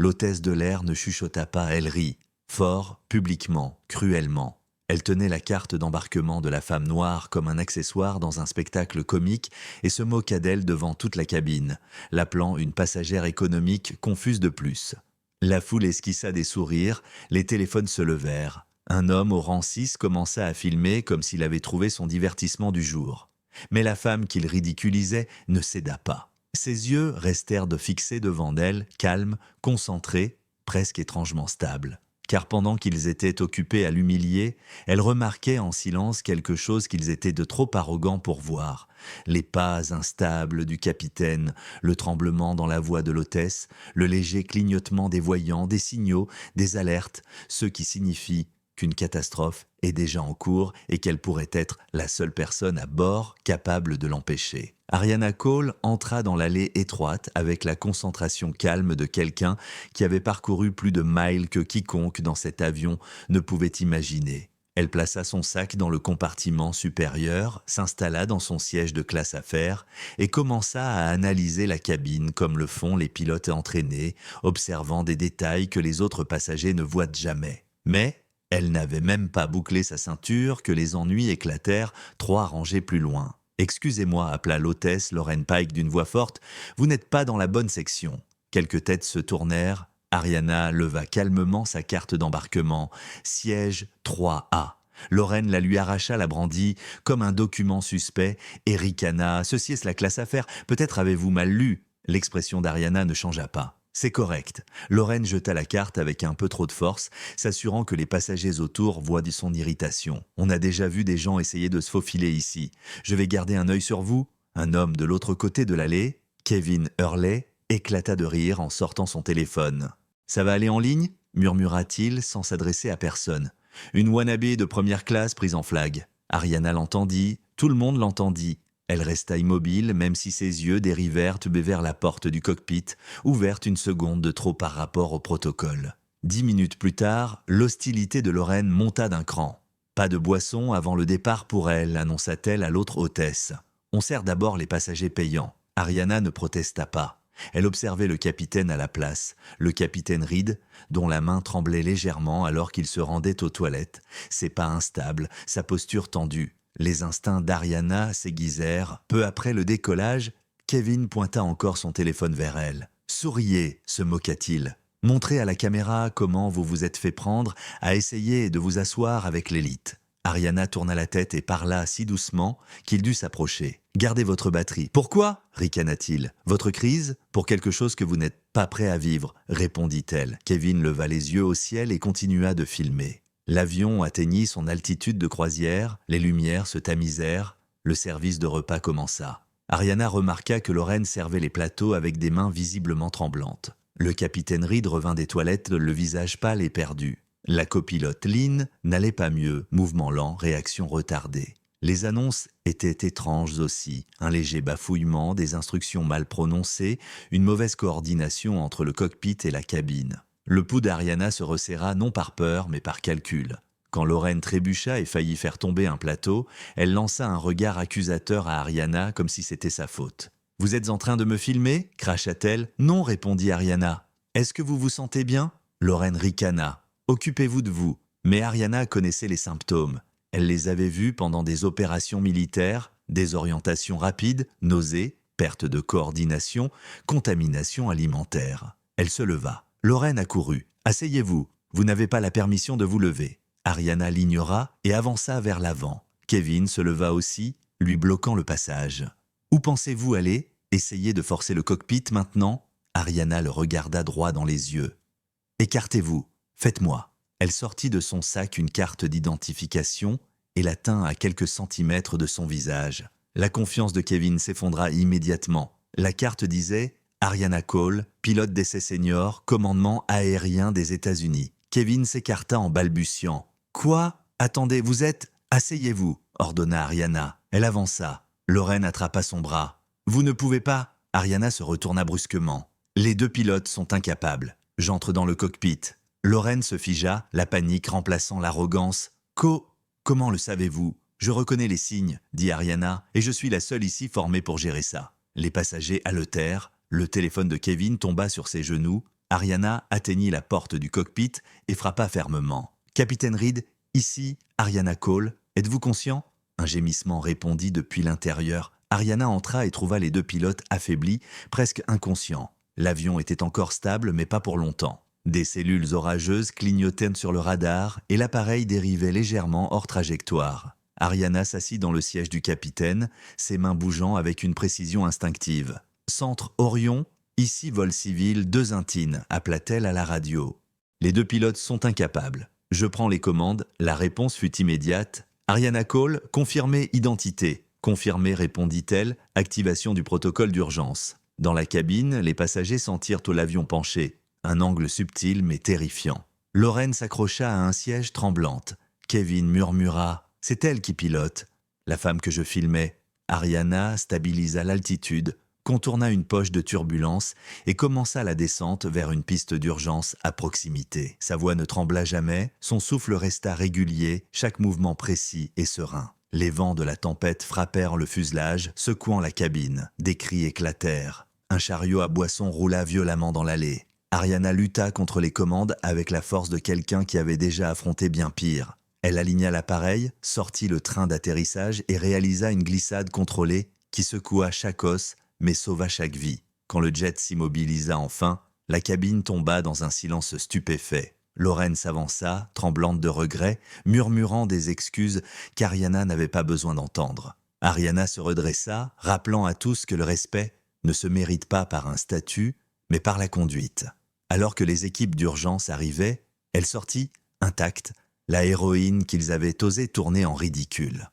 L'hôtesse de l'air ne chuchota pas, elle rit, fort, publiquement, cruellement. Elle tenait la carte d'embarquement de la femme noire comme un accessoire dans un spectacle comique et se moqua d'elle devant toute la cabine, l'appelant une passagère économique confuse de plus. La foule esquissa des sourires, les téléphones se levèrent. Un homme au rang 6 commença à filmer comme s'il avait trouvé son divertissement du jour. Mais la femme qu'il ridiculisait ne céda pas. Ses yeux restèrent fixés devant elle, calmes, concentrés, presque étrangement stables. Car pendant qu'ils étaient occupés à l'humilier, elle remarquait en silence quelque chose qu'ils étaient de trop arrogants pour voir. Les pas instables du capitaine, le tremblement dans la voix de l'hôtesse, le léger clignotement des voyants, des signaux, des alertes, ceux qui signifient qu'une catastrophe est déjà en cours et qu'elle pourrait être la seule personne à bord capable de l'empêcher. Ariana Cole entra dans l'allée étroite avec la concentration calme de quelqu'un qui avait parcouru plus de miles que quiconque dans cet avion ne pouvait imaginer. Elle plaça son sac dans le compartiment supérieur, s'installa dans son siège de classe affaires et commença à analyser la cabine comme le font les pilotes entraînés, observant des détails que les autres passagers ne voient jamais. Mais elle n'avait même pas bouclé sa ceinture que les ennuis éclatèrent 3 rangées plus loin. « Excusez-moi », appela l'hôtesse Lauren Pike d'une voix forte, « vous n'êtes pas dans la bonne section. » Quelques têtes se tournèrent. Ariana leva calmement sa carte d'embarquement. « Siège 3A ». Lauren la lui arracha, la brandit comme un document suspect et ricana. « Ceci est la classe affaires. Peut-être avez-vous mal lu ?» L'expression d'Ariana ne changea pas. « C'est correct. » Lauren jeta la carte avec un peu trop de force, s'assurant que les passagers autour voient son irritation. « On a déjà vu des gens essayer de se faufiler ici. Je vais garder un œil sur vous. » Un homme de l'autre côté de l'allée, Kevin Hurley, éclata de rire en sortant son téléphone. « Ça va aller en ligne ?» murmura-t-il sans s'adresser à personne. « Une wannabe de première classe prise en flag. » Ariana l'entendit, tout le monde l'entendit. Elle resta immobile, même si ses yeux dérivèrent vers la porte du cockpit, ouverte une seconde de trop par rapport au protocole. 10 minutes plus tard, l'hostilité de Lauren monta d'un cran. « Pas de boisson avant le départ pour elle », annonça-t-elle à l'autre hôtesse. « On sert d'abord les passagers payants. » Ariana ne protesta pas. Elle observait le capitaine à la place, le capitaine Reed, dont la main tremblait légèrement alors qu'il se rendait aux toilettes, ses pas instables, sa posture tendue. Les instincts d'Ariana s'aiguisèrent. Peu après le décollage, Kevin pointa encore son téléphone vers elle. « Souriez », se moqua-t-il. « Montrez à la caméra comment vous vous êtes fait prendre à essayer de vous asseoir avec l'élite. » Ariana tourna la tête et parla si doucement qu'il dut s'approcher. « Gardez votre batterie. »« Pourquoi ?» ricana-t-il. « Votre crise ? Pour quelque chose que vous n'êtes pas prêt à vivre, » répondit-elle. Kevin leva les yeux au ciel et continua de filmer. L'avion atteignit son altitude de croisière, les lumières se tamisèrent, le service de repas commença. Ariana remarqua que Lauren servait les plateaux avec des mains visiblement tremblantes. Le capitaine Reed revint des toilettes, le visage pâle et perdu. La copilote Lynn n'allait pas mieux, mouvement lent, réaction retardée. Les annonces étaient étranges aussi, un léger bafouillement, des instructions mal prononcées, une mauvaise coordination entre le cockpit et la cabine. Le pouls d'Ariana se resserra non par peur, mais par calcul. Quand Lauren trébucha et faillit faire tomber un plateau, elle lança un regard accusateur à Ariana comme si c'était sa faute. « Vous êtes en train de me filmer ?» cracha-t-elle. « Non » répondit Ariana. « Est-ce que vous vous sentez bien ?» Lauren ricana. « Occupez-vous de vous. » Mais Ariana connaissait les symptômes. Elle les avait vus pendant des opérations militaires, désorientation rapide, nausées, perte de coordination, contamination alimentaire. Elle se leva. Lauren accourut. « Asseyez-vous, vous n'avez pas la permission de vous lever. » Ariana l'ignora et avança vers l'avant. Kevin se leva aussi, lui bloquant le passage. « Où pensez-vous aller ? Essayez de forcer le cockpit maintenant ?» Ariana le regarda droit dans les yeux. « Écartez-vous, faites-moi. » Elle sortit de son sac une carte d'identification et la tint à quelques centimètres de son visage. La confiance de Kevin s'effondra immédiatement. La carte disait « Ariana Cole, pilote d'essai senior, commandement aérien des États-Unis. » Kevin s'écarta en balbutiant. « Quoi ? Attendez, vous êtes… Asseyez-vous » ordonna Ariana. Elle avança. Lauren attrapa son bras. « Vous ne pouvez pas » Ariana se retourna brusquement. « Les 2 pilotes sont incapables. J'entre dans le cockpit. » Lauren se figea, la panique remplaçant l'arrogance. « Comment le savez-vous ? Je reconnais les signes, » dit Ariana, « et je suis la seule ici formée pour gérer ça. » Les passagers haletèrent. Le téléphone de Kevin tomba sur ses genoux. Ariana atteignit la porte du cockpit et frappa fermement. « Capitaine Reed, ici, Ariana Cole, êtes-vous conscient ?» Un gémissement répondit depuis l'intérieur. Ariana entra et trouva les deux pilotes affaiblis, presque inconscients. L'avion était encore stable, mais pas pour longtemps. Des cellules orageuses clignotaient sur le radar et l'appareil dérivait légèrement hors trajectoire. Ariana s'assit dans le siège du capitaine, ses mains bougeant avec une précision instinctive. « Centre Orion, ici vol civil 2 Intine », appela-t-elle à la radio. « Les deux pilotes sont incapables. Je prends les commandes. » La réponse fut immédiate. « Ariana Cole, confirmez identité. » « Confirmé », répondit-elle, activation du protocole d'urgence. Dans la cabine, les passagers sentirent l'avion penché, un angle subtil mais terrifiant. Lorraine s'accrocha à un siège tremblante. Kevin murmura « C'est elle qui pilote ». La femme que je filmais. Ariana stabilisa l'altitude, contourna une poche de turbulence et commença la descente vers une piste d'urgence à proximité. Sa voix ne trembla jamais, son souffle resta régulier, chaque mouvement précis et serein. Les vents de la tempête frappèrent le fuselage, secouant la cabine. Des cris éclatèrent. Un chariot à boissons roula violemment dans l'allée. Ariana lutta contre les commandes avec la force de quelqu'un qui avait déjà affronté bien pire. Elle aligna l'appareil, sortit le train d'atterrissage et réalisa une glissade contrôlée qui secoua chaque os mais sauva chaque vie. Quand le jet s'immobilisa enfin, la cabine tomba dans un silence stupéfait. Lorraine s'avança, tremblante de regret, murmurant des excuses qu'Ariana n'avait pas besoin d'entendre. Ariana se redressa, rappelant à tous que le respect ne se mérite pas par un statut, mais par la conduite. Alors que les équipes d'urgence arrivaient, elle sortit, intacte, la héroïne qu'ils avaient osé tourner en ridicule.